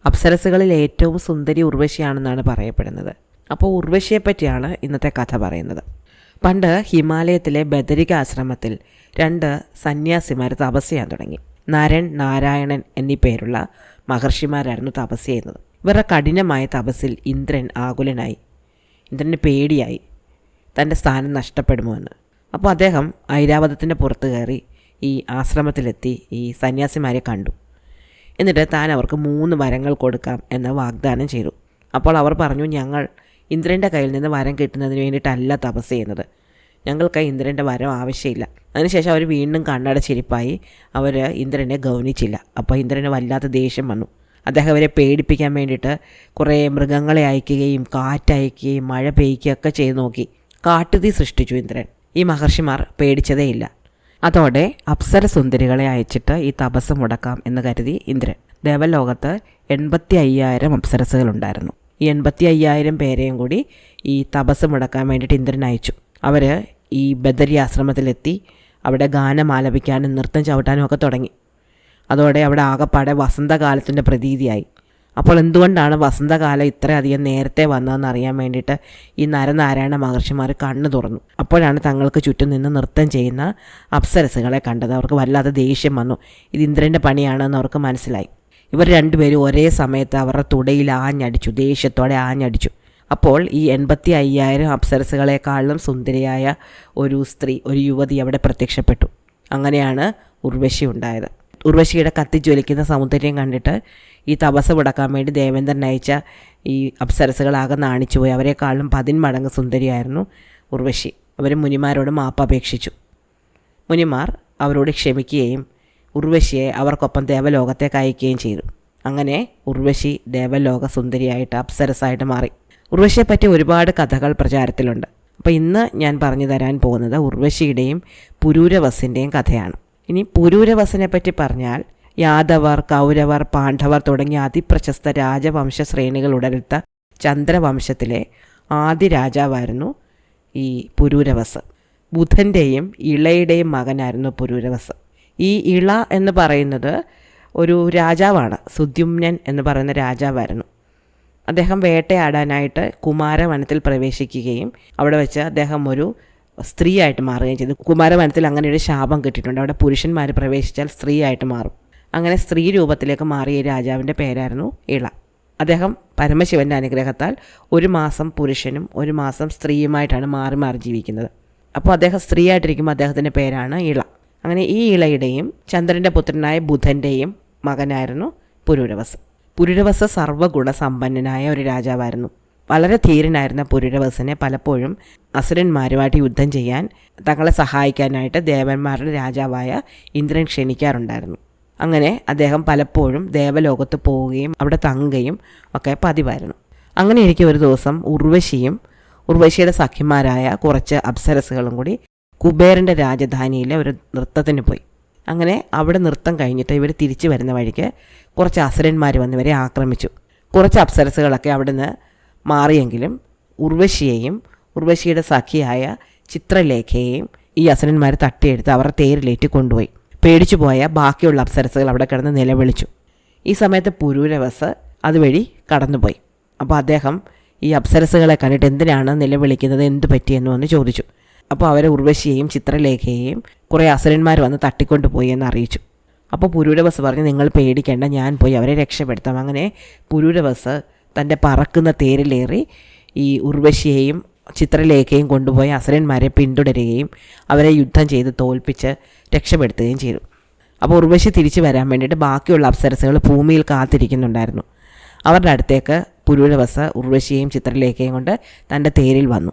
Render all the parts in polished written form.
അപ്സരസുകളിൽ ഏറ്റവും സുന്ദരി ഉർവശിയാണെന്നാണ് പറയപ്പെടുന്നത്. അപ്പോൾ ഉർവശിയെപ്പറ്റിയാണ് ഇന്നത്തെ കഥ പറയുന്നത്. പണ്ട് ഹിമാലയത്തിലെ ബദരിക ആശ്രമത്തിൽ 2 സന്യാസിമാർ തപസ് ചെയ്യാൻ തുടങ്ങി. നരൻ, നാരായണൻ എന്നീ പേരുള്ള മഹർഷിമാരായിരുന്നു തപസ് ചെയ്യുന്നത്. ഇവരുടെ കഠിനമായ തപസ്സിൽ ഇന്ദ്രൻ ആകുലനായി. ഇന്ദ്രന് പേടിയായി തൻ്റെ സ്ഥാനം നഷ്ടപ്പെടുമോ എന്ന്. അപ്പോൾ അദ്ദേഹം ഐരാവതത്തിൻ്റെ പുറത്ത് കയറി ഈ ആശ്രമത്തിലെത്തി ഈ സന്യാസിമാരെ കണ്ടു. എന്നിട്ട് താൻ അവർക്ക് 3 വരങ്ങൾ കൊടുക്കാം എന്ന് വാഗ്ദാനം ചെയ്തു. അപ്പോൾ അവർ പറഞ്ഞു, ഞങ്ങൾ ഇന്ദ്രൻ്റെ കയ്യിൽ നിന്ന് വരം കിട്ടുന്നതിന് വേണ്ടിയിട്ടല്ല തപസ് ചെയ്യുന്നത്, ഞങ്ങൾക്ക് ഇന്ദ്രൻ്റെ വരം ആവശ്യമില്ല. അതിനുശേഷം അവർ വീണ്ടും കണ്ണടച്ചിരിപ്പായി. അവർ ഇന്ദ്രനെ ഗൗനിച്ചില്ല. അപ്പോൾ ഇന്ദ്രന് വല്ലാത്ത ദേഷ്യം വന്നു. അദ്ദേഹം അവരെ പേടിപ്പിക്കാൻ വേണ്ടിയിട്ട് കുറേ മൃഗങ്ങളെ അയക്കുകയും കാറ്റയക്കുകയും മഴ പെയ്യ്ക്കുകയൊക്കെ ചെയ്തു നോക്കി. കാട്ടുതീ സൃഷ്ടിച്ചു ഇന്ദ്രൻ. ഈ മഹർഷിമാർ പേടിച്ചതേയില്ല. അതോടെ അപ്സര സുന്ദരികളെ അയച്ചിട്ട് ഈ തപസ് മുടക്കാം എന്ന് കരുതി ഇന്ദ്രൻ. ദേവലോകത്ത് 85,000 അപ്സരസുകളുണ്ടായിരുന്നു. ഈ 85,000 പേരെയും കൂടി ഈ തപസ് മുടക്കാൻ വേണ്ടിയിട്ട് ഇന്ദ്രൻ അയച്ചു. അവർ ഈ ബദരി ആശ്രമത്തിലെത്തി അവിടെ ഗാനം ആലപിക്കാനും നൃത്തം ചവിട്ടാനും ഒക്കെ തുടങ്ങി. അതോടെ അവിടെ ആകപ്പാടെ വസന്തകാലത്തിൻ്റെ പ്രതീതിയായി. അപ്പോൾ എന്തുകൊണ്ടാണ് വസന്തകാലം ഇത്രയധികം നേരത്തെ വന്നതെന്ന് അറിയാൻ വേണ്ടിയിട്ട് ഈ നരനാരായണ മഹർഷിമാർ കണ്ണു തുറന്നു. അപ്പോഴാണ് തങ്ങൾക്ക് ചുറ്റും നിന്ന് നൃത്തം ചെയ്യുന്ന അപ്സരസുകളെ കണ്ടത്. അവർക്ക് വല്ലാത്ത ദേഷ്യം വന്നു. ഇത് ഇന്ദ്രൻ്റെ പണിയാണെന്ന് അവർക്ക് മനസ്സിലായി. ഇവർ 2 പേരും ഒരേ സമയത്ത് അവരുടെ തുടയിൽ ആഞ്ഞടിച്ചു, ദേഷ്യത്തോടെ ആഞ്ഞടിച്ചു. അപ്പോൾ ഈ 85,000 അപ്സരസുകളെക്കാളും സുന്ദരിയായ ഒരു സ്ത്രീ, ഒരു യുവതി അവിടെ പ്രത്യക്ഷപ്പെട്ടു. അങ്ങനെയാണ് ഉർവശി ഉണ്ടായത്. ഉർവശിയുടെ കത്തിജ്വലിക്കുന്ന സൗന്ദര്യം കണ്ടിട്ട് ഈ തപസ് മുടക്കാൻ വേണ്ടി ദേവേന്ദ്രൻ അയച്ച ഈ അപ്സരസുകളാകെ നാണിച്ചുപോയി. അവരെക്കാളും 10 മടങ്ങ് സുന്ദരിയായിരുന്നു ഉർവശി. അവർ മുനിമാരോട് മാപ്പ് അപേക്ഷിച്ചു. മുനിമാർ അവരോട് ക്ഷമിക്കുകയും ഉർവശിയെ അവർക്കൊപ്പം ദേവലോകത്തേക്ക് അയക്കുകയും ചെയ്തു. അങ്ങനെ ഉർവശി ദേവലോക സുന്ദരിയായിട്ട് അപ്സരസായിട്ട് മാറി. ഉർവശിയെപ്പറ്റി ഒരുപാട് കഥകൾ പ്രചാരത്തിലുണ്ട്. അപ്പോൾ ഇന്ന് ഞാൻ പറഞ്ഞു തരാൻ പോകുന്നത് ഉർവശിയുടെയും പുരൂരവസിൻ്റെയും കഥയാണ്. ഇനി പുരൂരവസിനെ പറ്റി പറഞ്ഞാൽ യാദവർ, കൗരവർ, പാണ്ഡവർ തുടങ്ങിയ അതിപ്രശസ്ത രാജവംശ ശ്രേണികൾ ഉടലെടുത്ത ചന്ദ്രവംശത്തിലെ ആദ്യ രാജാവായിരുന്നു ഈ പുരൂരവസ്. ബുധൻ്റെയും ഇളയുടെയും മകനായിരുന്നു പുരൂരവസ്. ഈ ഇള എന്ന് പറയുന്നത് ഒരു രാജാവാണ്. സുദ്യുമ്നൻ എന്ന് പറയുന്ന രാജാവായിരുന്നു. അദ്ദേഹം വേട്ടയാടാനായിട്ട് കുമാരവനത്തിൽ പ്രവേശിക്കുകയും അവിടെ വെച്ച് അദ്ദേഹം ഒരു സ്ത്രീയായിട്ട് മാറുകയും ചെയ്തു. കുമാരവനത്തിൽ അങ്ങനെ ഒരു ശാപം കിട്ടിയിട്ടുണ്ട്. അവിടെ പുരുഷന്മാർ പ്രവേശിച്ചാൽ സ്ത്രീയായിട്ട് മാറും. അങ്ങനെ സ്ത്രീ രൂപത്തിലേക്ക് മാറിയ രാജാവിൻ്റെ പേരായിരുന്നു ഇള. അദ്ദേഹം പരമശിവൻ്റെ അനുഗ്രഹത്താൽ 1 മാസം പുരുഷനും 1 മാസം സ്ത്രീയുമായിട്ടാണ് മാറി മാറി ജീവിക്കുന്നത്. അപ്പോൾ അദ്ദേഹം സ്ത്രീയായിട്ടിരിക്കുമ്പോൾ അദ്ദേഹത്തിൻ്റെ പേരാണ് ഇള. അങ്ങനെ ഈ ഇളയുടെയും ചന്ദ്രൻ്റെ പുത്രനായ ബുധൻ്റെയും മകനായിരുന്നു പുരൂരവസ്. പുരൂരവസ് സർവ്വഗുണസമ്പന്നനായ ഒരു രാജാവായിരുന്നു. വളരെ ധീരനായിരുന്ന പുരൂരവസിനെ പലപ്പോഴും അസുരന്മാരുമായിട്ട് യുദ്ധം ചെയ്യാൻ തങ്ങളെ സഹായിക്കാനായിട്ട് ദേവന്മാരുടെ രാജാവായ ഇന്ദ്രൻ ക്ഷണിക്കാറുണ്ടായിരുന്നു. അങ്ങനെ അദ്ദേഹം പലപ്പോഴും ദേവലോകത്ത് പോവുകയും അവിടെ തങ്ങുകയും ഒക്കെ പതിവായിരുന്നു. അങ്ങനെ ഇരിക്കെ ഒരു ദിവസം ഉർവശിയും ഉർവശിയുടെ സഖിമാരായ കുറച്ച് അപ്സരസുകളും കൂടി കുബേരൻ്റെ രാജധാനിയിലെ ഒരു നൃത്തത്തിന് പോയി. അങ്ങനെ അവിടെ നൃത്തം കഴിഞ്ഞിട്ട് ഇവർ തിരിച്ചു വരുന്ന വഴിക്ക് കുറച്ച് അസുരന്മാർ വന്ന് ഇവരെ ആക്രമിച്ചു. കുറച്ച് അപ്സരസുകളൊക്കെ അവിടെ നിന്ന് മാറിയെങ്കിലും ഉർവശിയെയും ഉർവശിയുടെ സഖിയായ ചിത്രലേഖയെയും ഈ അസുരന്മാർ തട്ടിയെടുത്ത് അവരുടെ തേരിലേറ്റി കൊണ്ടുപോയി. പേടിച്ചു പോയ ബാക്കിയുള്ള അപ്സരസുകൾ അവിടെ കിടന്ന് നിലവിളിച്ചു. ഈ സമയത്ത് പുരൂരവസ് അതുവഴി കടന്നുപോയി. അപ്പോൾ അദ്ദേഹം ഈ അപ്സരസുകളെ കണ്ടിട്ട് എന്തിനാണ് നിലവിളിക്കുന്നത്, എന്ത് പറ്റിയെന്ന് വന്ന് ചോദിച്ചു. അപ്പോൾ അവരെ ഉർവശിയെയും ചിത്രലേഖയെയും കുറേ അസുരന്മാർ വന്ന് തട്ടിക്കൊണ്ടുപോയി എന്ന് അറിയിച്ചു. അപ്പോൾ പുരൂരവസ് പറഞ്ഞു, നിങ്ങൾ പേടിക്കേണ്ട, ഞാൻ പോയി അവരെ രക്ഷപ്പെടുത്താം. അങ്ങനെ പുരൂരവസ് തൻ്റെ പറക്കുന്ന തേരിലേറി ഈ ഉർവശിയെയും ചിത്രലേഖയും കൊണ്ടുപോയി അസുരന്മാരെ പിന്തുടരുകയും അവരെ യുദ്ധം ചെയ്ത് തോൽപ്പിച്ച് രക്ഷപ്പെടുത്തുകയും ചെയ്തു. അപ്പോൾ ഉർവശി തിരിച്ചു വരാൻ വേണ്ടിയിട്ട് ബാക്കിയുള്ള അപ്സരസുകൾ ഭൂമിയിൽ കാത്തിരിക്കുന്നുണ്ടായിരുന്നു. അവരുടെ അടുത്തേക്ക് പുരൂരവസ് ഉർവശിയെയും ചിത്രലേഖയും കൊണ്ട് തൻ്റെ തേരിൽ വന്നു.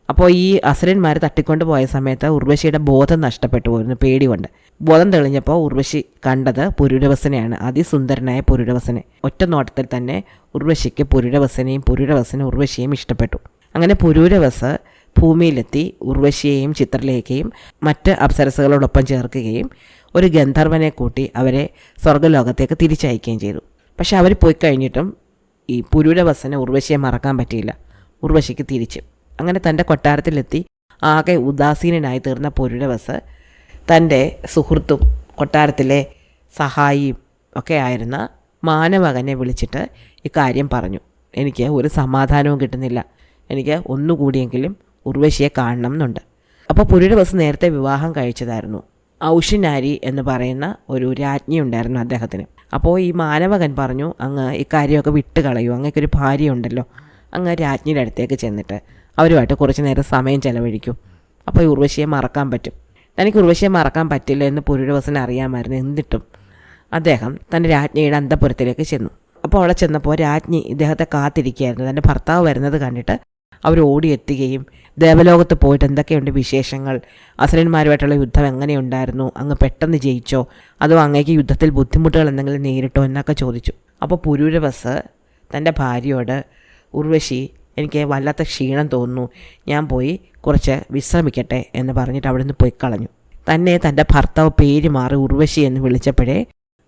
അപ്പോൾ ഈ അസുരന്മാർ തട്ടിക്കൊണ്ട് പോയ സമയത്ത് ഉർവശിയുടെ ബോധം നഷ്ടപ്പെട്ടു പോയിരുന്നു പേടി കൊണ്ട്. ബോധം തെളിഞ്ഞപ്പോൾ ഉർവശി കണ്ടത് പുരൂരവസനെയാണ്, അതിസുന്ദരനായ പുരൂരവസനെ. ഒറ്റ നോട്ടത്തിൽ തന്നെ ഉർവശിക്ക് പുരൂരവസനെയും പുരൂരവസന് ഉർവശിയെയും ഇഷ്ടപ്പെട്ടു. അങ്ങനെ പുരൂരവസ് ഭൂമിയിലെത്തി ഉർവശിയെയും ചിത്രലേഖയും മറ്റ് അപ്സരസുകളോടൊപ്പം ചേർക്കുകയും ഒരു ഗന്ധർവനെ കൂട്ടി അവരെ സ്വർഗ്ഗലോകത്തേക്ക് തിരിച്ചയക്കുകയും ചെയ്തു. പക്ഷെ അവർ പോയി കഴിഞ്ഞിട്ടും ഈ പുരൂരവസന് ഉർവശിയെ മറക്കാൻ പറ്റിയില്ല. ഉർവശിക്ക് തിരിച്ചു. അങ്ങനെ തൻ്റെ കൊട്ടാരത്തിലെത്തി ആകെ ഉദാസീനനായി തീർന്ന പുരൂരവസ് തൻ്റെ സുഹൃത്തും കൊട്ടാരത്തിലെ സഹായിയും ഒക്കെ ആയിരുന്ന മാനമകനെ വിളിച്ചിട്ട് ഇക്കാര്യം പറഞ്ഞു. എനിക്ക് ഒരു സമാധാനവും കിട്ടുന്നില്ല, എനിക്ക് ഒന്നുകൂടിയെങ്കിലും ഉർവശിയെ കാണണം എന്നുണ്ട്. അപ്പോൾ പുരൂരവസ് നേരത്തെ വിവാഹം കഴിച്ചതായിരുന്നു. ഔഷിനാരി എന്ന് പറയുന്ന ഒരു രാജ്ഞി ഉണ്ടായിരുന്നു അദ്ദേഹത്തിന്. അപ്പോൾ ഈ മാനവകൻ പറഞ്ഞു, അങ്ങ് ഇക്കാര്യമൊക്കെ വിട്ട് കളയൂ, അങ്ങേക്കൊരു ഭാര്യയുണ്ടല്ലോ, അങ്ങ് രാജ്ഞിയുടെ അടുത്തേക്ക് ചെന്നിട്ട് അവരുമായിട്ട് കുറച്ച് നേരം സമയം ചെലവഴിക്കും, അപ്പോൾ ഈ ഉർവശിയെ മറക്കാൻ പറ്റും. തനിക്ക് ഉർവശിയെ മറക്കാൻ പറ്റില്ല എന്ന് പുരൂരവസിന് അറിയാമായിരുന്നു. എന്നിട്ടും അദ്ദേഹം തൻ്റെ രാജ്ഞിയുടെ അന്തഃപുരത്തിലേക്ക് ചെന്നു. അപ്പോൾ അവിടെ ചെന്നപ്പോൾ രാജ്ഞി ഇദ്ദേഹത്തെ കാത്തിരിക്കുകയായിരുന്നു. തൻ്റെ ഭർത്താവ് വരുന്നത് കണ്ടിട്ട് അവർ ഓടിയെത്തുകയും ദേവലോകത്ത് പോയിട്ട് എന്തൊക്കെയുണ്ട് വിശേഷങ്ങൾ, അസുരന്മാരുമായിട്ടുള്ള യുദ്ധം എങ്ങനെയുണ്ടായിരുന്നു, അങ്ങ് പെട്ടെന്ന് ജയിച്ചോ അതോ അങ്ങേക്ക് യുദ്ധത്തിൽ ബുദ്ധിമുട്ടുകൾ എന്തെങ്കിലും നേരിട്ടോ എന്നൊക്കെ ചോദിച്ചു. അപ്പോൾ പുരൂരവസ് തൻ്റെ ഭാര്യയോട്, ഉർവശി എനിക്ക് വല്ലാത്ത ക്ഷീണം തോന്നുന്നു, ഞാൻ പോയി കുറച്ച് വിശ്രമിക്കട്ടെ എന്ന് പറഞ്ഞിട്ട് അവിടെ നിന്ന് പോയി കളഞ്ഞു. തന്നെ തൻ്റെ ഭർത്താവ് പേര് മാറി ഉർവശി എന്ന് വിളിച്ചപ്പോഴേ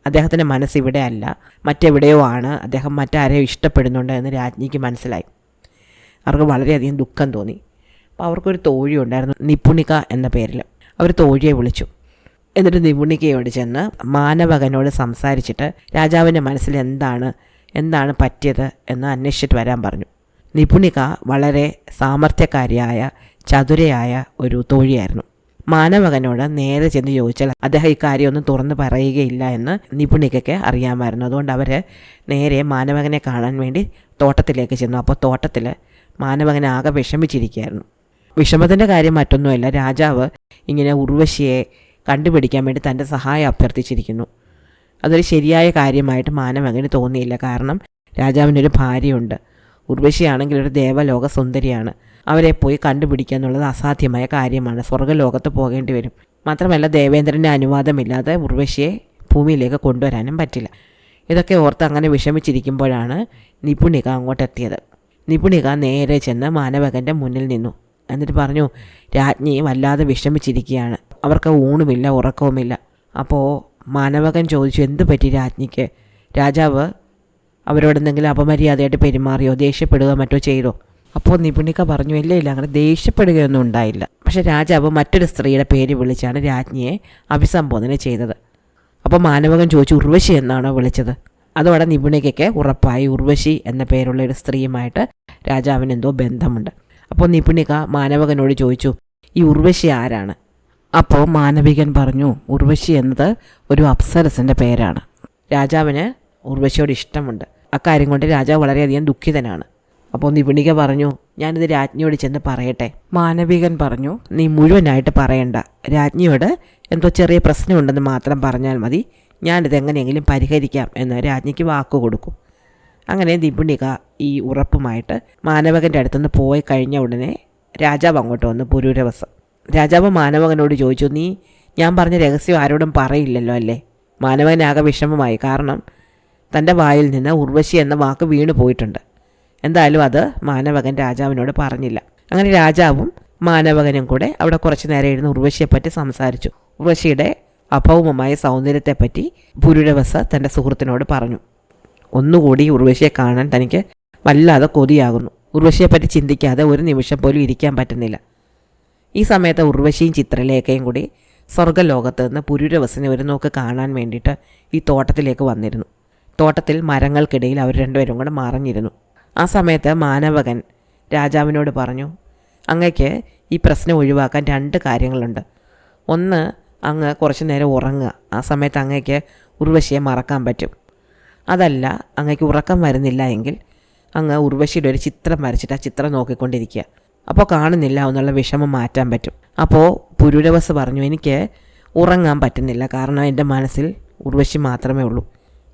അദ്ദേഹത്തിൻ്റെ മനസ്സിവിടെ അല്ല, മറ്റെവിടെയോ ആണ്, അദ്ദേഹം മറ്റാരെയോ ഇഷ്ടപ്പെടുന്നുണ്ട് എന്ന് രാജ്ഞിക്ക് മനസ്സിലായി. അവർക്ക് വളരെയധികം ദുഃഖം തോന്നി. അപ്പോൾ അവർക്കൊരു തോഴി ഉണ്ടായിരുന്നു, നിപുണിക എന്ന പേരിൽ. അവർ തോഴിയെ വിളിച്ചു. എന്നിട്ട് നിപുണികയോട് ചെന്ന് മാനവകനോട് സംസാരിച്ചിട്ട് രാജാവിൻ്റെ മനസ്സിൽ എന്താണ് പറ്റിയത് എന്ന് അന്വേഷിച്ചിട്ട് വരാൻ പറഞ്ഞു. നിപുണിക വളരെ സാമർത്ഥ്യക്കാരിയായ ചതുരയായ ഒരു തോഴിയായിരുന്നു. മാനവകനോട് നേരെ ചെന്ന് ചോദിച്ചാൽ അദ്ദേഹം ഇക്കാര്യമൊന്നും തുറന്ന് പറയുകയില്ല എന്ന് നിപുണികയ്ക്ക് അറിയാമായിരുന്നു. അതുകൊണ്ട് അവർ നേരെ മാനവകനെ കാണാൻ വേണ്ടി തോട്ടത്തിലേക്ക് ചെന്നു. അപ്പോൾ തോട്ടത്തിൽ മാനവകൻ ആകെ വിഷമിച്ചിരിക്കുകയായിരുന്നു. വിഷമത്തിൻ്റെ കാര്യം മറ്റൊന്നുമല്ല, രാജാവ് ഇങ്ങനെ ഉർവശിയെ കണ്ടുപിടിക്കാൻ വേണ്ടി തൻ്റെ സഹായം അഭ്യർത്ഥിച്ചിരിക്കുന്നു. അതൊരു ശരിയായ കാര്യമായിട്ട് മാനവകന് തോന്നിയില്ല. കാരണം രാജാവിനൊരു ഭാര്യയുണ്ട്, ഉർവശിയാണെങ്കിൽ ഒരു ദേവലോക സുന്ദരിയാണ്. അവരെ പോയി കണ്ടുപിടിക്കുക എന്നുള്ളത് അസാധ്യമായ കാര്യമാണ്, സ്വർഗ്ഗലോകത്ത് പോകേണ്ടി വരും. മാത്രമല്ല ദേവേന്ദ്രൻ്റെ അനുവാദമില്ലാതെ ഉർവശിയെ ഭൂമിയിലേക്ക് കൊണ്ടുവരാനും പറ്റില്ല. ഇതൊക്കെ ഓർത്ത് അങ്ങനെ വിഷമിച്ചിരിക്കുമ്പോഴാണ് നിപുണിക അങ്ങോട്ടെത്തിയത്. നിപുണിക നേരെ ചെന്ന് മാനവകൻ്റെ മുന്നിൽ നിന്നു. എന്നിട്ട് പറഞ്ഞു, രാജ്ഞി വല്ലാതെ വിഷമിച്ചിരിക്കുകയാണ്, അവർക്ക് ഊണുമില്ല ഉറക്കവുമില്ല. അപ്പോൾ മാനവകൻ ചോദിച്ചു, എന്ത് പറ്റി രാജ്ഞിക്ക്? രാജാവ് അവരോടെന്തെങ്കിലും അപമര്യാദയായിട്ട് പെരുമാറിയോ, ദേഷ്യപ്പെടുകയോ മറ്റോ ചെയ്തോ? അപ്പോൾ നിപുണിക പറഞ്ഞു, ഇല്ല അങ്ങനെ ദേഷ്യപ്പെടുകയൊന്നും ഉണ്ടായില്ല. പക്ഷേ രാജാവ് മറ്റൊരു സ്ത്രീയുടെ പേര് വിളിച്ചാണ് രാജ്ഞിയെ അഭിസംബോധന ചെയ്തത്. അപ്പോൾ മാനവകൻ ചോദിച്ചു, ഉർവശി എന്നാണോ വിളിച്ചത്? അതോടെ നിപുണികയ്ക്ക് ഉറപ്പായി ഉർവശി എന്ന പേരുള്ള ഒരു സ്ത്രീയുമായിട്ട് രാജാവിന് എന്തോ ബന്ധമുണ്ട്. അപ്പോൾ നിപുണിക മാനവകനോട് ചോദിച്ചു, ഈ ഉർവശി ആരാണ്? അപ്പോൾ മാനവികൻ പറഞ്ഞു, ഉർവശി എന്നത് ഒരു അപ്സരസിൻ്റെ പേരാണ്. രാജാവിന് ഉർവശിയോട് ഇഷ്ടമുണ്ട്. അക്കാര്യം കൊണ്ട് രാജാവ് വളരെയധികം ദുഃഖിതനാണ്. അപ്പോൾ നിപുണിക പറഞ്ഞു, ഞാനിത് രാജ്ഞിയോട് ചെന്ന് പറയട്ടെ? മാനവികൻ പറഞ്ഞു, നീ മുഴുവനായിട്ട് പറയണ്ട, രാജ്ഞിയോട് എന്തോ ചെറിയ പ്രശ്നമുണ്ടെന്ന് മാത്രം പറഞ്ഞാൽ മതി, ഞാനിത് എങ്ങനെയെങ്കിലും പരിഹരിക്കാം എന്ന് രാജ്ഞിക്ക് വാക്കു കൊടുക്കും. അങ്ങനെ നിപുണിക ഈ ഉറപ്പുമായിട്ട് മാനവകൻ്റെ അടുത്തുനിന്ന് പോയി കഴിഞ്ഞ ഉടനെ രാജാവ് അങ്ങോട്ട് വന്നു, പുരൂരവസ്. രാജാവ് മാനവകനോട് ചോദിച്ചു, നീ ഞാൻ പറഞ്ഞ രഹസ്യം ആരോടും പറയില്ലല്ലോ അല്ലേ? മാനവകനാകെ വിഷമമായി. കാരണം തൻ്റെ വായിൽ നിന്ന് ഉർവശി എന്ന വാക്ക് വീണു പോയിട്ടുണ്ട്. എന്തായാലും അത് മാനവകൻ രാജാവിനോട് പറഞ്ഞില്ല. അങ്ങനെ രാജാവും മാനവകനും കൂടെ അവിടെ കുറച്ച് നേരം ഇരുന്ന് ഉർവശിയെപ്പറ്റി സംസാരിച്ചു. ഉർവശിയുടെ അഭൗമമായ സൗന്ദര്യത്തെപ്പറ്റി പുരൂരവസ് തൻ്റെ സുഹൃത്തിനോട് പറഞ്ഞു. ഒന്നുകൂടി ഉർവശിയെ കാണാൻ തനിക്ക് വല്ലാതെ കൊതിയാകുന്നു. ഉർവശിയെപ്പറ്റി ചിന്തിക്കാതെ ഒരു നിമിഷം പോലും ഇരിക്കാൻ പറ്റുന്നില്ല. ഈ സമയത്ത് ഉർവശിയും ചിത്രലേഖയും കൂടി സ്വർഗ്ഗലോകത്ത് നിന്ന് പുരൂരവസിനെ ഒരു നോക്ക് കാണാൻ വേണ്ടിയിട്ട് ഈ തോട്ടത്തിലേക്ക് വന്നിരുന്നു. തോട്ടത്തിൽ മരങ്ങൾക്കിടയിൽ അവർ രണ്ടുപേരും കൂടെ മറഞ്ഞിരുന്നു. ആ സമയത്ത് മാനവകൻ രാജാവിനോട് പറഞ്ഞു, അങ്ങയ്ക്ക് ഈ പ്രശ്നം ഒഴിവാക്കാൻ 2 കാര്യങ്ങളുണ്ട്. ഒന്ന്, അങ്ങ് കുറച്ച് നേരം ഉറങ്ങുക. ആ സമയത്ത് അങ്ങയ്ക്ക് ഉർവശിയെ മറക്കാൻ പറ്റും. അതല്ല, അങ്ങയ്ക്ക് ഉറക്കം വരുന്നില്ല എങ്കിൽ അങ്ങ് ഉർവശിയുടെ ഒരു ചിത്രം വരച്ചിട്ട് ആ ചിത്രം നോക്കിക്കൊണ്ടിരിക്കുക. അപ്പോൾ കാണുന്നില്ല എന്നുള്ള വിഷമം മാറ്റാൻ പറ്റും. അപ്പോൾ പുരൂരവസ് പറഞ്ഞു, എനിക്ക് ഉറങ്ങാൻ പറ്റുന്നില്ല, കാരണം എൻ്റെ മനസ്സിൽ ഉർവശി മാത്രമേ ഉള്ളൂ,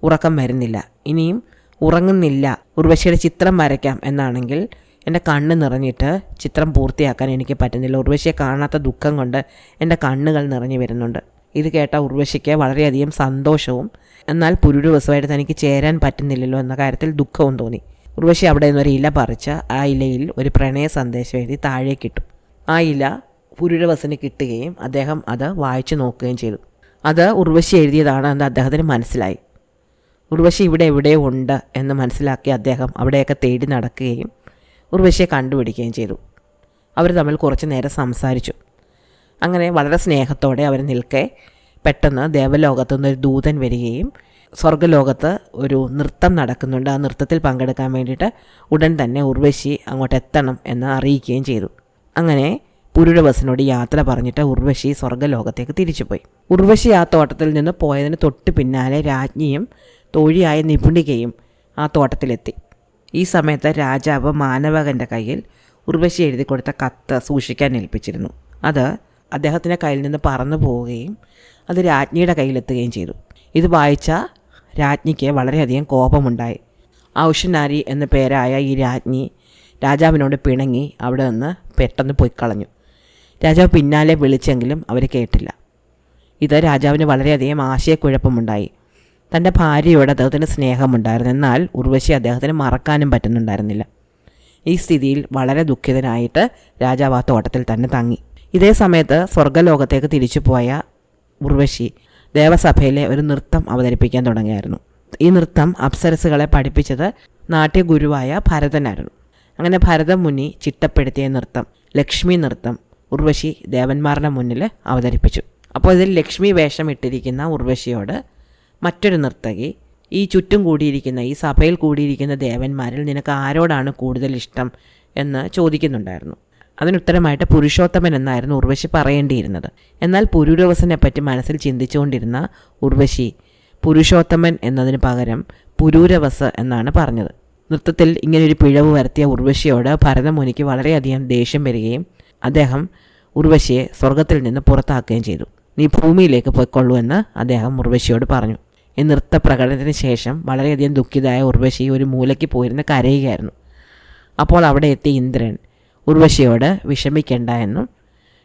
ഉറക്കം വരുന്നില്ല. ഇനിയും ഉറങ്ങുന്നില്ല, ഉർവശിയുടെ ചിത്രം വരയ്ക്കാം എന്നാണെങ്കിൽ എൻ്റെ കണ്ണ് നിറഞ്ഞിട്ട് ചിത്രം പൂർത്തിയാക്കാൻ എനിക്ക് പറ്റുന്നില്ല. ഉർവശിയെ കാണാത്ത ദുഃഖം കൊണ്ട് എൻ്റെ കണ്ണുകൾ നിറഞ്ഞു വരുന്നുണ്ട്. ഇത് കേട്ട ഉർവശിക്ക് വളരെയധികം സന്തോഷവും എന്നാൽ പുരൂരവസുമായിട്ട് തനിക്ക് ചേരാൻ പറ്റുന്നില്ലല്ലോ എന്ന കാര്യത്തിൽ ദുഃഖവും തോന്നി. ഉർവശി അവിടെ നിന്നൊരു ഇല പറിച്ച് ആ ഇലയിൽ ഒരു പ്രണയ സന്ദേശം എഴുതി താഴേക്കിട്ടു. ആ ഇല പുരൂരവസിന് കിട്ടുകയും അദ്ദേഹം അത് വായിച്ചു നോക്കുകയും ചെയ്തു. അത് ഉർവശി എഴുതിയതാണ് എന്ന് അദ്ദേഹത്തിന് മനസ്സിലായി. ഉർവശി ഇവിടെ എവിടെയോ ഉണ്ട് എന്ന് മനസ്സിലാക്കി അദ്ദേഹം അവിടെയൊക്കെ തേടി നടക്കുകയും ഉർവശിയെ കണ്ടുപിടിക്കുകയും ചെയ്തു. അവർ തമ്മിൽ കുറച്ച് നേരം സംസാരിച്ചു. അങ്ങനെ വളരെ സ്നേഹത്തോടെ അവർ നിൽക്കെ പെട്ടെന്ന് ദേവലോകത്തുനിന്നൊരു ദൂതൻ വരികയും സ്വർഗ്ഗലോകത്ത് ഒരു നൃത്തം നടക്കുന്നുണ്ട്. ആ നൃത്തത്തിൽ പങ്കെടുക്കാൻ വേണ്ടിയിട്ട് ഉടൻ തന്നെ ഉർവശി അങ്ങോട്ട് എത്തണം എന്ന് അറിയിക്കുകയും ചെയ്തു. അങ്ങനെ പുരൂരവസനോട് യാത്ര പറഞ്ഞിട്ട് ഉർവശി സ്വർഗ്ഗലോകത്തേക്ക് തിരിച്ചുപോയി. ഉർവശി ആ തോട്ടത്തിൽ നിന്ന് പോയതിന് തൊട്ട് പിന്നാലെ രാജ്ഞിയും തോഴിയായ നിപുണികയും ആ തോട്ടത്തിലെത്തി. ഈ സമയത്ത് രാജാവ് മാനവകൻ്റെ കയ്യിൽ ഉർവശി എഴുതി കൊടുത്ത കത്ത് സൂക്ഷിക്കാൻ ഏൽപ്പിച്ചിരുന്നു. അത് അദ്ദേഹത്തിൻ്റെ കയ്യിൽ നിന്ന് പറന്നു പോവുകയും അത് രാജ്ഞിയുടെ കയ്യിലെത്തുകയും ചെയ്തു. ഇത് വായിച്ച രാജ്ഞിക്ക് വളരെയധികം കോപമുണ്ടായി. ഔഷനാരി എന്ന പേരായ ഈ രാജ്ഞി രാജാവിനോട് പിണങ്ങി അവിടെ നിന്ന് പെട്ടെന്ന് പോയി കളഞ്ഞു. രാജാവ് പിന്നാലെ വിളിച്ചെങ്കിലും അവർ കേട്ടില്ല. ഇത് രാജാവിന് വളരെയധികം ആശയക്കുഴപ്പമുണ്ടായി. തൻ്റെ ഭാര്യയോട് അദ്ദേഹത്തിന് സ്നേഹമുണ്ടായിരുന്നു, എന്നാൽ ഉർവശി അദ്ദേഹത്തിന് മറക്കാനും പറ്റുന്നുണ്ടായിരുന്നില്ല. ഈ സ്ഥിതിയിൽ വളരെ ദുഃഖിതനായിട്ട് രാജാവ് ആ തോട്ടത്തിൽ തന്നെ തങ്ങി. ഇതേ സമയത്ത് സ്വർഗ്ഗലോകത്തേക്ക് തിരിച്ചു പോയ ഉർവശി ദേവസഭയിലെ ഒരു നൃത്തം അവതരിപ്പിക്കാൻ തുടങ്ങിയായിരുന്നു. ഈ നൃത്തം അപ്സരസുകളെ പഠിപ്പിച്ചത് നാട്യഗുരുവായ ഭരതനായിരുന്നു. അങ്ങനെ ഭരതൻ മുനി ചിട്ടപ്പെടുത്തിയ നൃത്തം, ലക്ഷ്മി നൃത്തം, ഉർവശി ദേവന്മാരുടെ മുന്നിൽ അവതരിപ്പിച്ചു. അപ്പോൾ ഇതിൽ ലക്ഷ്മി വേഷം ഇട്ടിരിക്കുന്ന ഉർവശിയോട് മറ്റൊരു നർത്തകി, ഈ ചുറ്റും കൂടിയിരിക്കുന്ന, ഈ സഭയിൽ കൂടിയിരിക്കുന്ന ദേവന്മാരിൽ നിനക്ക് ആരോടാണ് കൂടുതൽ ഇഷ്ടം എന്ന് ചോദിക്കുന്നുണ്ടായിരുന്നു. അതിനുത്തരമായിട്ട് പുരുഷോത്തമൻ എന്നായിരുന്നു ഉർവശി പറയേണ്ടിയിരുന്നത്. എന്നാൽ പുരൂരവസനെ പറ്റി മനസ്സിൽ ചിന്തിച്ചുകൊണ്ടിരുന്ന ഉർവശി പുരുഷോത്തമൻ എന്നതിന് പകരം പുരൂരവസ് എന്നാണ് പറഞ്ഞത്. നൃത്തത്തിൽ ഇങ്ങനെയൊരു പിഴവ് വരുത്തിയ ഉർവശിയോട് ഭരതമുനിക്ക് വളരെയധികം ദേഷ്യം വരികയും അദ്ദേഹം ഉർവശിയെ സ്വർഗത്തിൽ നിന്ന് പുറത്താക്കുകയും ചെയ്തു. നീ ഭൂമിയിലേക്ക് പോയിക്കൊള്ളൂ എന്ന് അദ്ദേഹം ഉർവശിയോട് പറഞ്ഞു. ഈ നൃത്ത പ്രകടനത്തിന് ശേഷം വളരെയധികം ദുഃഖിതയായ ഉർവശി ഒരു മൂലയ്ക്ക് പോയിരുന്ന് കരയുകയായിരുന്നു. അപ്പോൾ അവിടെ എത്തിയ ഇന്ദ്രൻ ഉർവശിയോട് വിഷമിക്കേണ്ട എന്നും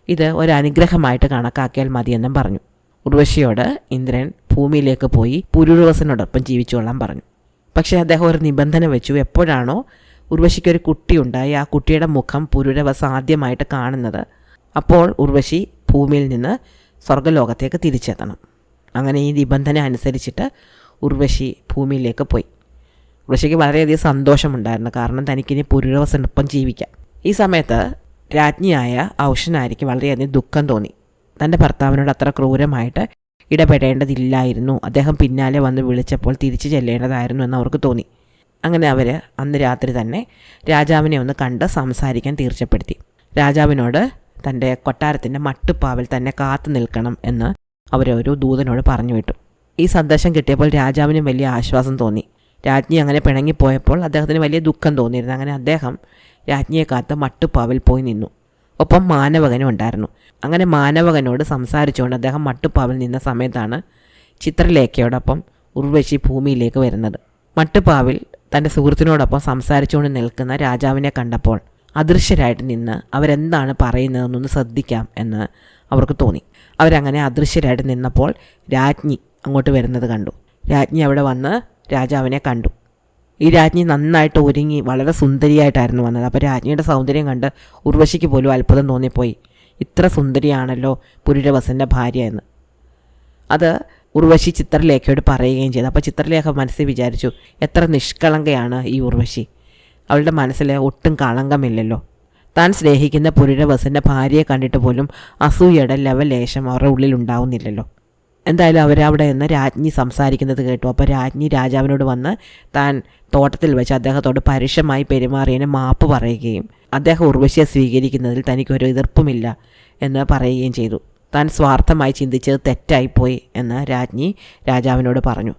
ഇത് ഒരു അനുഗ്രഹമായിട്ട് കണക്കാക്കിയാൽ മതിയെന്നും പറഞ്ഞു. ഉർവശിയോട് ഇന്ദ്രൻ ഭൂമിയിലേക്ക് പോയി പുരൂരവസനോടൊപ്പം ജീവിച്ചുകൊള്ളാൻ പറഞ്ഞു. പക്ഷേ അദ്ദേഹം ഒരു നിബന്ധന വെച്ചു. എപ്പോഴാണോ ഉർവശിക്കൊരു കുട്ടിയുണ്ടായി ആ കുട്ടിയുടെ മുഖം പുരൂരവസ ആദ്യമായിട്ട് കാണുന്നത്, അപ്പോൾ ഉർവശി ഭൂമിയിൽ നിന്ന് സ്വർഗ്ഗലോകത്തേക്ക് തിരിച്ചെത്തണം. അങ്ങനെ ഈ നിബന്ധന അനുസരിച്ചിട്ട് ഉർവശി ഭൂമിയിലേക്ക് പോയി. ഉർവശിക്ക് വളരെയധികം സന്തോഷമുണ്ടായിരുന്നു, കാരണം തനിക്കിനി പുരൂരവസനൊപ്പം ജീവിക്കാം. ഈ സമയത്ത് രാജ്ഞിയായ ഔഷനാരിക്ക് വളരെയധികം ദുഃഖം തോന്നി. തൻ്റെ ഭർത്താവിനോട് അത്ര ക്രൂരമായിട്ട് ഇടപെടേണ്ടതില്ലായിരുന്നു, അദ്ദേഹം പിന്നാലെ വന്ന് വിളിച്ചപ്പോൾ തിരിച്ചു ചെല്ലേണ്ടതായിരുന്നു എന്ന് അവർക്ക് തോന്നി. അങ്ങനെ അവർ അന്ന് രാത്രി തന്നെ രാജാവിനെ ഒന്ന് കണ്ട് സംസാരിക്കാൻ തീർച്ചപ്പെടുത്തി. രാജാവിനോട് തൻ്റെ കൊട്ടാരത്തിൻ്റെ മട്ടുപ്പാവിൽ തന്നെ കാത്തു നിൽക്കണം എന്ന് അവരൊരു ദൂതനോട് പറഞ്ഞു വിട്ടു. ഈ സന്ദേശം കിട്ടിയപ്പോൾ രാജാവിന് വലിയ ആശ്വാസം തോന്നി. രാജ്ഞി അങ്ങനെ പിണങ്ങിപ്പോയപ്പോൾ അദ്ദേഹത്തിന് വലിയ ദുഃഖം തോന്നിയിരുന്നു. അങ്ങനെ അദ്ദേഹം രാജ്ഞിയെ കാത്ത് മട്ടുപ്പാവിൽ പോയി നിന്നു. ഒപ്പം മാനവകനും ഉണ്ടായിരുന്നു. അങ്ങനെ മാനവകനോട് സംസാരിച്ചുകൊണ്ട് അദ്ദേഹം മട്ടുപ്പാവിൽ നിന്ന സമയത്താണ് ചിത്രലേഖയോടൊപ്പം ഉർവശി ഭൂമിയിലേക്ക് വരുന്നത്. മട്ടുപ്പാവിൽ തൻ്റെ സുഹൃത്തിനോടൊപ്പം സംസാരിച്ചുകൊണ്ട് നിൽക്കുന്ന രാജാവിനെ കണ്ടപ്പോൾ അദൃശ്യരായിട്ട് നിന്ന് അവരെന്താണ് പറയുന്നതെന്നൊന്ന് ശ്രദ്ധിക്കാം എന്ന് അവർക്ക് തോന്നി. അവരങ്ങനെ അദൃശ്യരായിട്ട് നിന്നപ്പോൾ രാജ്ഞി അങ്ങോട്ട് വരുന്നത് കണ്ടു. രാജ്ഞി അവിടെ വന്ന് രാജാവിനെ കണ്ടു. ഈ രാജ്ഞി നന്നായിട്ട് ഒരുങ്ങി വളരെ സുന്ദരിയായിട്ടായിരുന്നു വന്നത്. അപ്പോൾ രാജ്ഞിയുടെ സൗന്ദര്യം കണ്ട് ഉർവശിക്ക് പോലും അത്ഭുതം തോന്നിപ്പോയി. ഇത്ര സുന്ദരിയാണല്ലോ പുരൂരവസൻ്റെ ഭാര്യ എന്ന്. അത് ഉർവശി ചിത്രലേഖയോട് പറയുകയും ചെയ്തു. അപ്പോൾ ചിത്രലേഖ മനസ്സിൽ വിചാരിച്ചു, എത്ര നിഷ്കളങ്കയാണ് ഈ ഉർവശി, അവളുടെ മനസ്സിൽ ഒട്ടും കളങ്കമില്ലല്ലോ. താൻ സ്നേഹിക്കുന്ന പുരൂരവസൻ്റെ ഭാര്യയെ കണ്ടിട്ട് പോലും അസൂയയുടെ ലേശം അവരുടെ ഉള്ളിൽ ഉണ്ടാവുന്നില്ലല്ലോ. എന്തായാലും അവരവിടെ നിന്ന് രാജ്ഞി സംസാരിക്കുന്നത് കേട്ടു. അപ്പോൾ രാജ്ഞി രാജാവിനോട് വന്ന് താൻ തോട്ടത്തിൽ വെച്ച് അദ്ദേഹത്തോട് പരുഷമായി പെരുമാറിയതിന് മാപ്പ് പറയുകയും അദ്ദേഹം ഉർവശിയെ സ്വീകരിക്കുന്നതിൽ തനിക്കൊരു എതിർപ്പുമില്ല എന്ന് പറയുകയും ചെയ്തു. താൻ സ്വാർത്ഥമായി ചിന്തിച്ചത് തെറ്റായിപ്പോയി എന്ന് രാജ്ഞി രാജാവിനോട് പറഞ്ഞു.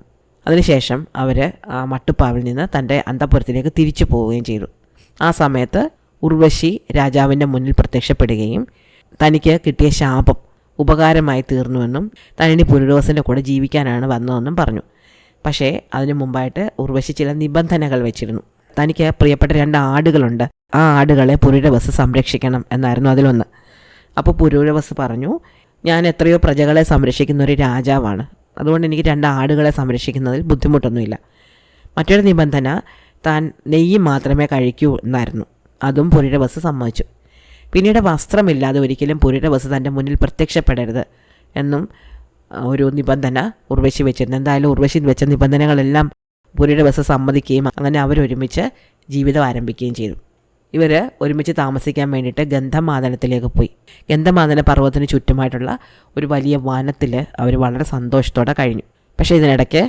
അതിനുശേഷം അവർ ആ മട്ടുപ്പാവിൽ നിന്ന് തൻ്റെ അന്തഃപുരത്തിലേക്ക് തിരിച്ചു പോവുകയും ചെയ്തു. ആ സമയത്ത് ഉർവശി രാജാവിൻ്റെ മുന്നിൽ പ്രത്യക്ഷപ്പെടുകയും തനിക്ക് കിട്ടിയ ശാപം ഉപകാരമായി തീർന്നുവെന്നും തനിനി പുരൂരവസൻ്റെ കൂടെ ജീവിക്കാനാണ് വന്നതെന്നും പറഞ്ഞു. പക്ഷേ അതിനു മുമ്പായിട്ട് ഉർവശി ചില നിബന്ധനകൾ വെച്ചിരുന്നു. തനിക്ക് പ്രിയപ്പെട്ട 2 ആടുകളുണ്ട്, ആ ആടുകളെ പുരൂരവസ് സംരക്ഷിക്കണം എന്നായിരുന്നു അതിലൊന്ന്. അപ്പോൾ പുരൂരവസ് പറഞ്ഞു, ഞാൻ എത്രയോ പ്രജകളെ സംരക്ഷിക്കുന്ന ഒരു രാജാവാണ്, അതുകൊണ്ട് എനിക്ക് 2 ആടുകളെ സംരക്ഷിക്കുന്നതിൽ ബുദ്ധിമുട്ടൊന്നുമില്ല. മറ്റൊരു നിബന്ധന, താൻ നെയ്യ് മാത്രമേ കഴിക്കൂ എന്നായിരുന്നു. അതും പുരൂരവസ് സമ്മതിച്ചു. പിന്നീട് വസ്ത്രമില്ലാതെ ഒരിക്കലും പുരൂരവസ് തൻ്റെ മുന്നിൽ പ്രത്യക്ഷപ്പെടരുത് എന്നും ഒരു നിബന്ധന ഉർവശി വെച്ചിരുന്നു. എന്തായാലും ഉർവശി വെച്ച നിബന്ധനകളെല്ലാം പുരൂരവസ് സമ്മതിക്കുകയും അങ്ങനെ അവരൊരുമിച്ച് ജീവിതം ആരംഭിക്കുകയും ചെയ്തു. ഇവർ ഒരുമിച്ച് താമസിക്കാൻ വേണ്ടിയിട്ട് ഗന്ധമാദനത്തിലേക്ക് പോയി. ഗന്ധമാദന പർവ്വതത്തിന് ചുറ്റുമായിട്ടുള്ള ഒരു വലിയ വനത്തിൽ അവർ വളരെ സന്തോഷത്തോടെ കഴിഞ്ഞു. പക്ഷേ ഇതിനിടയ്ക്ക്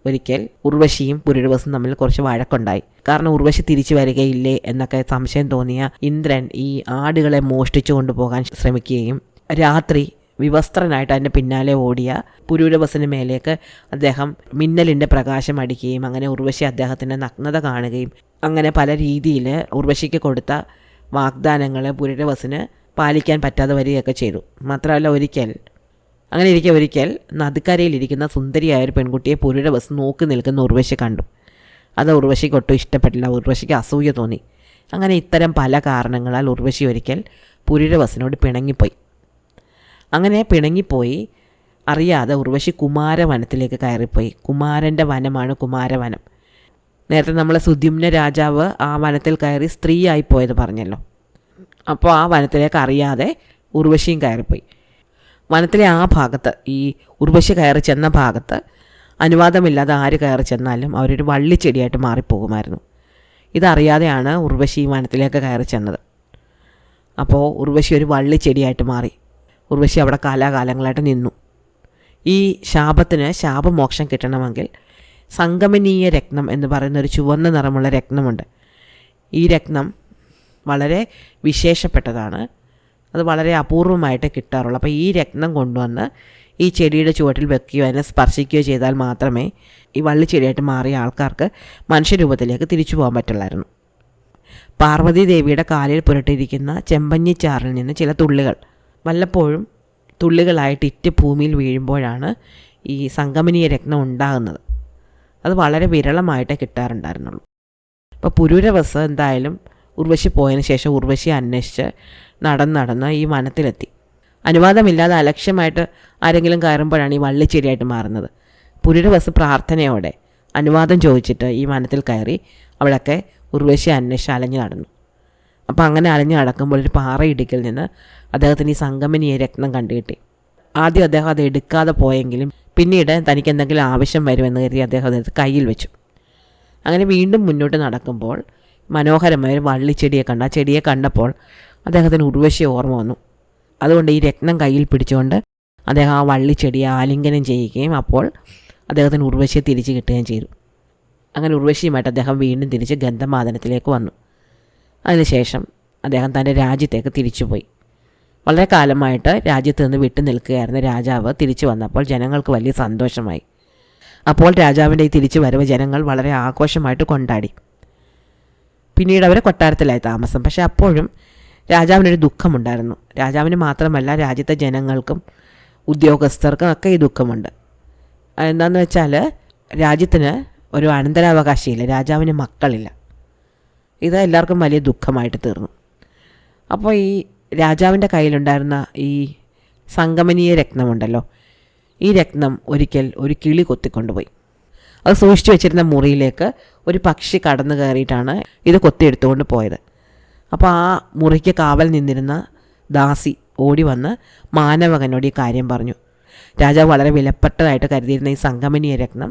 ഒരിക്കൽ ഉർവശിയും പുരൂരവസും തമ്മിൽ കുറച്ച് വഴക്കുണ്ടായി. കാരണം ഉർവശി തിരിച്ചു വരികയില്ലേ എന്നൊക്കെ സംശയം തോന്നിയ ഇന്ദ്രൻ ഈ ആടുകളെ മോഷ്ടിച്ചു കൊണ്ടുപോകാൻ ശ്രമിക്കുകയും രാത്രി വിവസ്ത്രനായിട്ട് അതിൻ്റെ പിന്നാലെ ഓടിയ പുരൂരവസിന് മേലേക്ക് അദ്ദേഹം മിന്നലിൻ്റെ പ്രകാശം അടിക്കുകയും അങ്ങനെ ഉർവശി അദ്ദേഹത്തിൻ്റെ നഗ്നത കാണുകയും അങ്ങനെ പല രീതിയിൽ ഉർവശിക്ക് കൊടുത്ത വാഗ്ദാനങ്ങൾ പുരൂരവസിന് പാലിക്കാൻ പറ്റാതെ വരികയൊക്കെ ചെയ്തു. മാത്രമല്ല ഒരിക്കൽ നദിക്കരയിലിരിക്കുന്ന സുന്ദരിയായ ഒരു പെൺകുട്ടിയെ പുരൂരവസ് നോക്കി നിൽക്കുന്ന ഉർവശി കണ്ടു. അത് ഉർവശിക്ക് ഒട്ടും ഇഷ്ടപ്പെട്ടില്ല. ഉർവശിക്ക് അസൂയ തോന്നി. അങ്ങനെ ഇത്തരം പല കാരണങ്ങളാൽ ഉർവശി ഒരിക്കൽ പുരൂരവസിനോട് പിണങ്ങിപ്പോയി. അങ്ങനെ പിണങ്ങിപ്പോയി അറിയാതെ ഉർവശി കുമാരവനത്തിലേക്ക് കയറിപ്പോയി. കുമാരൻ്റെ വനമാണ് കുമാരവനം. നേരത്തെ നമ്മളെ സുദ്യുമ്ന രാജാവ് ആ വനത്തിൽ കയറി സ്ത്രീയായി പോയത് പറഞ്ഞല്ലോ. അപ്പോൾ ആ വനത്തിലേക്ക് അറിയാതെ ഉർവശിയും കയറിപ്പോയി. വനത്തിലെ ആ ഭാഗത്ത്, ഈ ഉർവശി കയറി ചെന്ന ഭാഗത്ത് അനുവാദമില്ലാതെ ആര് കയറി ചെന്നാലും അവരൊരു വള്ളിച്ചെടിയായിട്ട് മാറിപ്പോകുമായിരുന്നു. ഇതറിയാതെയാണ് ഉർവശി ഈ വനത്തിലേക്ക് കയറി ചെന്നത്. അപ്പോൾ ഉർവശി ഒരു വള്ളിച്ചെടിയായിട്ട് മാറി. ഉർവശി അവിടെ കാലാകാലങ്ങളായിട്ട് നിന്നു. ഈ ശാപത്തിന് ശാപമോക്ഷം കിട്ടണമെങ്കിൽ സംഗമനീയ രത്നം എന്ന് പറയുന്ന ഒരു ചുവന്ന നിറമുള്ള രത്നമുണ്ട്. ഈ രത്നം വളരെ വിശേഷപ്പെട്ടതാണ്. അത് വളരെ അപൂർവമായിട്ട് കിട്ടാറുള്ളൂ. അപ്പോൾ ഈ രത്നം കൊണ്ടുവന്ന് ഈ ചെടിയുടെ ചുവട്ടിൽ വെക്കുകയോ അതിനെ സ്പർശിക്കുകയോ ചെയ്താൽ മാത്രമേ ഈ വള്ളിച്ചെടിയായിട്ട് മാറിയ ആൾക്കാർക്ക് മനുഷ്യരൂപത്തിലേക്ക് തിരിച്ചു പോകാൻ പറ്റുള്ളായിരുന്നു. പാർവതി ദേവിയുടെ കാലിൽ പുരട്ടിയിരിക്കുന്ന ചെമ്പഞ്ഞിച്ചാറിൽ നിന്ന് ചില തുള്ളികൾ വല്ലപ്പോഴും തുള്ളികളായിട്ട് ഇറ്റ് ഭൂമിയിൽ വീഴുമ്പോഴാണ് ഈ സംഗമനീയ രത്നം ഉണ്ടാകുന്നത്. അത് വളരെ വിരളമായിട്ടേ കിട്ടാറുണ്ടായിരുന്നുള്ളൂ. അപ്പോൾ പുരൂരവസ് എന്തായാലും ഉർവശി പോയതിന് ശേഷം ഉർവശിയെ അന്വേഷിച്ച് നടന്ന് ഈ വനത്തിലെത്തി. അനുവാദമില്ലാതെ അലക്ഷ്യമായിട്ട് ആരെങ്കിലും കയറുമ്പോഴാണ് ഈ വള്ളിച്ചെടിയായിട്ട് മാറുന്നത്. പുരൂരവസ് പ്രാർത്ഥനയോടെ അനുവാദം ചോദിച്ചിട്ട് ഈ വനത്തിൽ കയറി അവിടെയൊക്കെ ഉർവശിയെ അന്വേഷിച്ച് അലഞ്ഞു നടന്നു. അപ്പോൾ അങ്ങനെ അലഞ്ഞു നടക്കുമ്പോൾ ഒരു പാറയിടുക്കിൽ നിന്ന് അദ്ദേഹത്തിന് ഈ സംഗമനീയ രത്നം കണ്ടുകിട്ടി. ആദ്യം അദ്ദേഹം അത് എടുക്കാതെ പോയെങ്കിലും പിന്നീട് തനിക്ക് എന്തെങ്കിലും ആവശ്യം വരുമെന്ന് കരുതി അദ്ദേഹം അത് കയ്യിൽ വെച്ചു. അങ്ങനെ വീണ്ടും മുന്നോട്ട് നടക്കുമ്പോൾ മനോഹരമായ ഒരു വള്ളിച്ചെടിയെ കണ്ടു. ആ ചെടിയെ കണ്ടപ്പോൾ അദ്ദേഹത്തിന് ഉർവശിയെ ഓർമ്മ വന്നു. അതുകൊണ്ട് ഈ രത്നം കയ്യിൽ പിടിച്ചുകൊണ്ട് അദ്ദേഹം ആ വള്ളിച്ചെടിയെ ആലിംഗനം ചെയ്യുകയും അപ്പോൾ അദ്ദേഹത്തിന് ഉർവശിയെ തിരിച്ച് കിട്ടുകയും ചെയ്തു. അങ്ങനെ ഉർവശിയുമായിട്ട് അദ്ദേഹം വീണ്ടും തിരിച്ച് ഗന്ധമാദനത്തിലേക്ക് വന്നു. അതിനുശേഷം അദ്ദേഹം തൻ്റെ രാജ്യത്തേക്ക് തിരിച്ചുപോയി. വളരെ കാലമായിട്ട് രാജ്യത്ത് നിന്ന് വിട്ടു നിൽക്കുകയായിരുന്ന രാജാവ് തിരിച്ചു വന്നപ്പോൾ ജനങ്ങൾക്ക് വലിയ സന്തോഷമായി. അപ്പോൾ രാജാവിൻ്റെ ഈ തിരിച്ചു വരവ് ജനങ്ങൾ വളരെ ആഘോഷമായിട്ട് കൊണ്ടാടി. പിന്നീട് അവരെ കൊട്ടാരത്തിലായി താമസം. പക്ഷേ അപ്പോഴും രാജാവിനൊരു ദുഃഖമുണ്ടായിരുന്നു. രാജാവിന് മാത്രമല്ല, രാജ്യത്തെ ജനങ്ങൾക്കും ഉദ്യോഗസ്ഥർക്കും ഒക്കെ ഈ ദുഃഖമുണ്ട്. എന്താണെന്ന് വെച്ചാൽ രാജ്യത്തിന് ഒരു അനന്തരാവകാശിയില്ല, രാജാവിന് മക്കളില്ല. ഇത് എല്ലാവർക്കും വലിയ ദുഃഖമായിട്ട് തീർന്നു. അപ്പോൾ ഈ രാജാവിൻ്റെ കയ്യിലുണ്ടായിരുന്ന ഈ സംഗമനീയ രത്നമുണ്ടല്ലോ, ഈ രത്നം ഒരിക്കൽ ഒരു കിളി കൊത്തിക്കൊണ്ടുപോയി. അത് സൂക്ഷിച്ചു വെച്ചിരുന്ന മുറിയിലേക്ക് ഒരു പക്ഷി കടന്നു കയറിയിട്ടാണ് ഇത് കൊത്തിയെടുത്തുകൊണ്ട് പോയത്. അപ്പോൾ ആ മുറിക്ക് കാവൽ നിന്നിരുന്ന ദാസി ഓടി വന്ന് മാനവകനോട് ഈ കാര്യം പറഞ്ഞു. രാജാവ് വളരെ വിലപ്പെട്ടതായിട്ട് കരുതിയിരുന്ന ഈ സംഗമനീയ രത്നം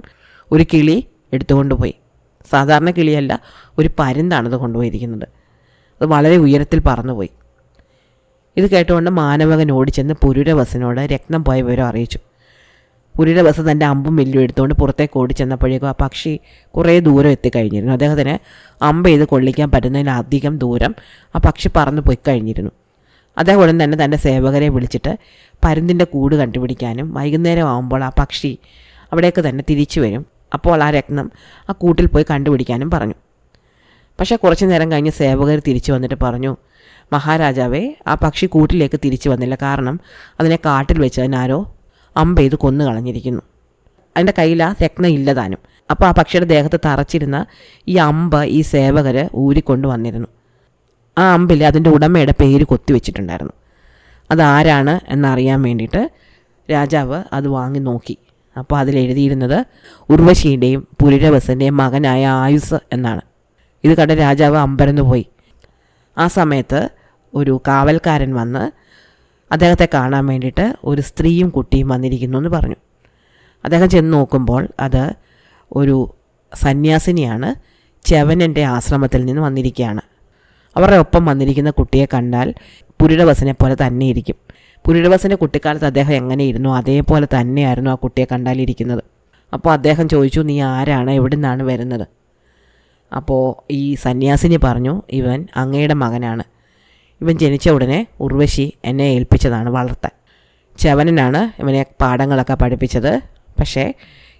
ഒരു കിളി എടുത്തുകൊണ്ട് പോയി. സാധാരണ കിളിയല്ല, ഒരു പരുന്താണത് കൊണ്ടുപോയിരിക്കുന്നത്. അത് വളരെ ഉയരത്തിൽ പറന്നുപോയി. ഇത് കേട്ടുകൊണ്ട് മാനവകൻ ഓടിച്ചെന്ന് പുരൂരവസിനോട് രത്നം പോയ വിവരം അറിയിച്ചു. പുരൂരവസ് തൻ്റെ അമ്പും വില്ലും എടുത്തുകൊണ്ട് പുറത്തേക്ക് ഓടിച്ചെന്നപ്പോഴേക്കും ആ പക്ഷി കുറേ ദൂരം എത്തിക്കഴിഞ്ഞിരുന്നു. അദ്ദേഹത്തിന് അമ്പ് ചെയ്ത് കൊള്ളിക്കാൻ പറ്റുന്നതിലധികം ദൂരം ആ പക്ഷി പറന്നു പോയി കഴിഞ്ഞിരുന്നു. അദ്ദേഹം ഉടൻ തന്നെ തൻ്റെ സേവകരെ വിളിച്ചിട്ട് പരുന്തിൻ്റെ കൂട് കണ്ടുപിടിക്കാനും വൈകുന്നേരം ആകുമ്പോൾ ആ പക്ഷി അവിടേക്ക് തന്നെ തിരിച്ചു വരും, അപ്പോൾ ആ രത്നം ആ കൂട്ടിൽ പോയി കണ്ടുപിടിക്കാനും പറഞ്ഞു. പക്ഷേ കുറച്ച് നേരം കഴിഞ്ഞ് സേവകർ തിരിച്ചു വന്നിട്ട് പറഞ്ഞു, മഹാരാജാവേ, ആ പക്ഷി കൂട്ടിലേക്ക് തിരിച്ചു വന്നില്ല. കാരണം അതിനെ കാട്ടിൽ വെച്ച് അതിനാരോ അമ്പ് ചെയ്ത് കൊന്നു കളഞ്ഞിരിക്കുന്നു. അതിൻ്റെ കയ്യിൽ ആ രത്നം ഇല്ലതാനും. അപ്പോൾ ആ പക്ഷിയുടെ ദേഹത്ത് തറച്ചിരുന്ന ഈ അമ്പ് ഈ സേവകർ ഊരിക്കൊണ്ട് വന്നിരുന്നു. ആ അമ്പിൽ അതിൻ്റെ ഉടമയുടെ പേര് കൊത്തിവെച്ചിട്ടുണ്ടായിരുന്നു. അതാരാണ് എന്നറിയാൻ വേണ്ടിയിട്ട് രാജാവ് അത് വാങ്ങി നോക്കി. അപ്പോൾ അതിലെഴുതിയിരുന്നത് ഉർവശിയുടെയും പുരൂരവസിൻ്റെയും മകനായ ആയുസ് എന്നാണ്. ഇത് കണ്ട രാജാവ് അമ്പരന്ന് പോയി. ആ സമയത്ത് ഒരു കാവൽക്കാരൻ വന്ന് അദ്ദേഹത്തെ കാണാൻ വേണ്ടിയിട്ട് ഒരു സ്ത്രീയും കുട്ടിയും വന്നിരിക്കുന്നു എന്ന് പറഞ്ഞു. അദ്ദേഹം ചെന്ന് നോക്കുമ്പോൾ അത് ഒരു സന്യാസിനിയാണ്. ച്യവനൻ്റെ ആശ്രമത്തിൽ നിന്ന് വന്നിരിക്കുകയാണ്. അവരുടെ ഒപ്പം വന്നിരിക്കുന്ന കുട്ടിയെ കണ്ടാൽ പുരൂരവസിനെ പോലെ തന്നെ ഇരിക്കും. പുരൂരവസിൻ്റെ കുട്ടിക്കാലത്ത് അദ്ദേഹം എങ്ങനെയിരുന്നു അതേപോലെ തന്നെയായിരുന്നു ആ കുട്ടിയെ കണ്ടാലിരിക്കുന്നത്. അപ്പോൾ അദ്ദേഹം ചോദിച്ചു, നീ ആരാണ്, എവിടെ നിന്നാണ് വരുന്നത്? അപ്പോൾ ഈ സന്യാസിനി പറഞ്ഞു, ഇവൻ അങ്ങയുടെ മകനാണ്. ഇവൻ ജനിച്ച ഉടനെ ഉർവശി എന്നെ ഏൽപ്പിച്ചതാണ് വളർത്താൻ. ചവനനാണ് ഇവനെ പാഠങ്ങളൊക്കെ പഠിപ്പിച്ചത്. പക്ഷേ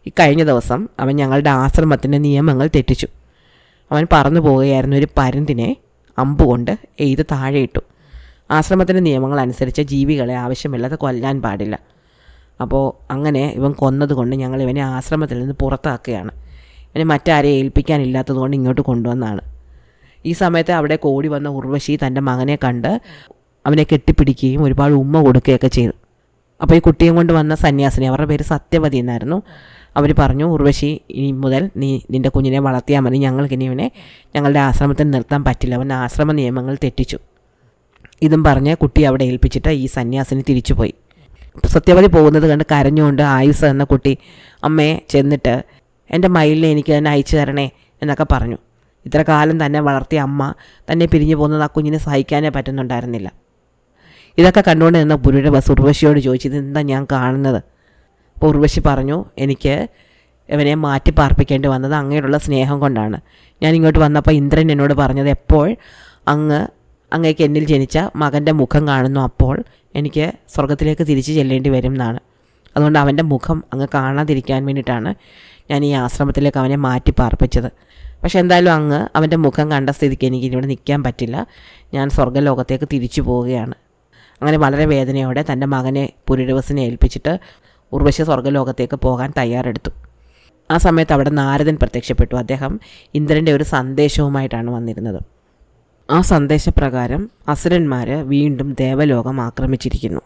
ഈ കഴിഞ്ഞ ദിവസം അവൻ ഞങ്ങളുടെ ആശ്രമത്തിൻ്റെ നിയമങ്ങൾ തെറ്റിച്ചു. അവൻ പറന്നു പോവുകയായിരുന്ന ഒരു പരുന്തിനെ അമ്പുകൊണ്ട് എയ്ത് താഴെയിട്ടു. ആശ്രമത്തിൻ്റെ നിയമങ്ങൾ അനുസരിച്ച് ജീവികളെ ആവശ്യമില്ലാതെ കൊല്ലാൻ പാടില്ല. അപ്പോൾ അങ്ങനെ ഇവൻ കൊന്നതുകൊണ്ട് ഞങ്ങൾ ഇവനെ ആശ്രമത്തിൽ നിന്ന് പുറത്താക്കുകയാണ്. ഇവനെ മറ്റാരെയും ഏൽപ്പിക്കാനില്ലാത്തത് കൊണ്ട് ഇങ്ങോട്ട് കൊണ്ടുവന്നാണ്. ഈ സമയത്ത് അവിടെ ഓടി വന്ന ഉർവശി തൻ്റെ മകനെ കണ്ട് അവനെ കെട്ടിപ്പിടിക്കുകയും ഒരുപാട് ഉമ്മ കൊടുക്കുകയൊക്കെ ചെയ്തു. അപ്പോൾ ഈ കുട്ടിയും കൊണ്ട് വന്ന സന്യാസിനി, അവരുടെ പേര് സത്യവതി എന്നായിരുന്നു, അവർ പറഞ്ഞു, ഉർവശി ഇനി മുതൽ നീ നിൻ്റെ കുഞ്ഞിനെ വളർത്തിയാൽ മതി, ഞങ്ങൾക്കിനി ഇവനെ ഞങ്ങളുടെ ആശ്രമത്തിൽ നിർത്താൻ പറ്റില്ല, അവൻ ആശ്രമ നിയമങ്ങൾ തെറ്റിച്ചു. ഇതും പറഞ്ഞ് കുട്ടി അവിടെ ഏൽപ്പിച്ചിട്ട് ഈ സന്യാസിനി തിരിച്ചുപോയി. സത്യവതി പോകുന്നത് കണ്ട് കരഞ്ഞുകൊണ്ട് ആയുസ് എന്ന കുട്ടി അമ്മയെ ചെന്നിട്ട് എൻ്റെ മയിലിനെ എനിക്ക് തന്നെ അയച്ചു തരണേ എന്നൊക്കെ പറഞ്ഞു. ഇത്ര കാലം തന്നെ വളർത്തിയ അമ്മ തന്നെ പിരിഞ്ഞു പോകുന്നത് ആ കുഞ്ഞിനെ സഹിക്കാനേ പറ്റുന്നുണ്ടായിരുന്നില്ല. ഇതൊക്കെ കണ്ടുകൊണ്ട് നിന്ന പുരുഷവസ് ഉർവശിയോട് ചോദിച്ചു, ഇതെന്താ ഞാൻ കാണുന്നത്? അപ്പോൾ ഉർവശി പറഞ്ഞു, എനിക്ക് ഇവനെ മാറ്റി പാർപ്പിക്കേണ്ടി വന്നത് അങ്ങയോടുള്ള സ്നേഹം കൊണ്ടാണ്. ഞാൻ ഇങ്ങോട്ട് വന്നപ്പോൾ ഇന്ദ്രൻ എന്നോട് പറഞ്ഞത്, എപ്പോൾ അങ്ങേക്ക് എന്നിൽ ജനിച്ച മകൻ്റെ മുഖം കാണുന്നു അപ്പോൾ എനിക്ക് സ്വർഗത്തിലേക്ക് തിരിച്ചു ചെല്ലേണ്ടി വരും എന്നാണ്. അതുകൊണ്ട് അവൻ്റെ മുഖം അങ്ങ് കാണാതിരിക്കാൻ വേണ്ടിയിട്ടാണ് ഞാൻ ഈ ആശ്രമത്തിലേക്ക് അവനെ മാറ്റി പാർപ്പിച്ചത്. പക്ഷെ എന്തായാലും അങ്ങ് അവൻ്റെ മുഖം കണ്ട സ്ഥിതിക്ക് എനിക്ക് ഇവിടെ നിൽക്കാൻ പറ്റില്ല, ഞാൻ സ്വർഗ്ഗലോകത്തേക്ക് തിരിച്ചു പോവുകയാണ്. അങ്ങനെ വളരെ വേദനയോടെ തൻ്റെ മകനെ പുരുഷവസിനെ ഏൽപ്പിച്ചിട്ട് ഉർവശി സ്വർഗ്ഗലോകത്തേക്ക് പോകാൻ തയ്യാറെടുത്തു. ആ സമയത്ത് അവിടെ നാരദൻ പ്രത്യക്ഷപ്പെട്ടു. അദ്ദേഹം ഇന്ദ്രൻ്റെ ഒരു സന്ദേശവുമായിട്ടാണ് വന്നിരുന്നത്. ആ സന്ദേശപ്രകാരം അസുരന്മാർ വീണ്ടും ദേവലോകം ആക്രമിച്ചിരിക്കുന്നു.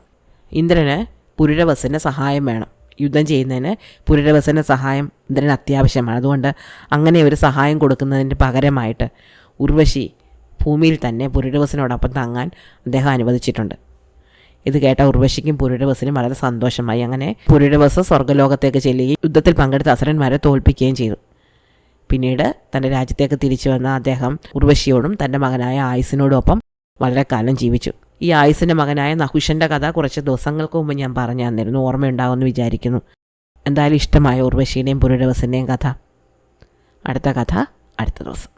ഇന്ദ്രന് പുരുഷവസിൻ്റെ സഹായം വേണം. യുദ്ധം ചെയ്യുന്നതിന് പുരുഷവസിൻ്റെ സഹായം ഇന്ദ്രന് അത്യാവശ്യമാണ്. അതുകൊണ്ട് അങ്ങനെ ഒരു സഹായം കൊടുക്കുന്നതിൻ്റെ പകരമായിട്ട് ഉർവശി ഭൂമിയിൽ തന്നെ പുരുഷവസിനോടൊപ്പം തങ്ങാൻ അദ്ദേഹം അനുവദിച്ചിട്ടുണ്ട്. ഇത് കേട്ട ഉർവശിക്കും പുരുഷവസിനും വളരെ സന്തോഷമായി. അങ്ങനെ പുരുഷവസ് സ്വർഗ്ഗലോകത്തേക്ക് ചെല്ലുകയും യുദ്ധത്തിൽ പങ്കെടുത്ത അസുരന്മാരെ തോൽപ്പിക്കുകയും ചെയ്തു. പിന്നീട് തൻ്റെ രാജ്യത്തേക്ക് തിരിച്ചു വന്ന അദ്ദേഹം ഉർവശിയോടും തൻ്റെ മകനായ ആയുസിനോടൊപ്പം വളരെ കാലം ജീവിച്ചു. ഈ ആയുസിൻ്റെ മകനായ നഹുഷൻ്റെ കഥ കുറച്ച് ദിവസങ്ങൾക്ക് മുമ്പ് ഞാൻ പറഞ്ഞു തന്നിരുന്നു, ഓർമ്മയുണ്ടാകുമെന്ന് വിചാരിക്കുന്നു. എന്തായാലും ഇഷ്ടമായ ഉർവശിയുടെയും പുരുഷവസിൻ്റെയും കഥ. അടുത്ത കഥ അടുത്ത ദിവസം.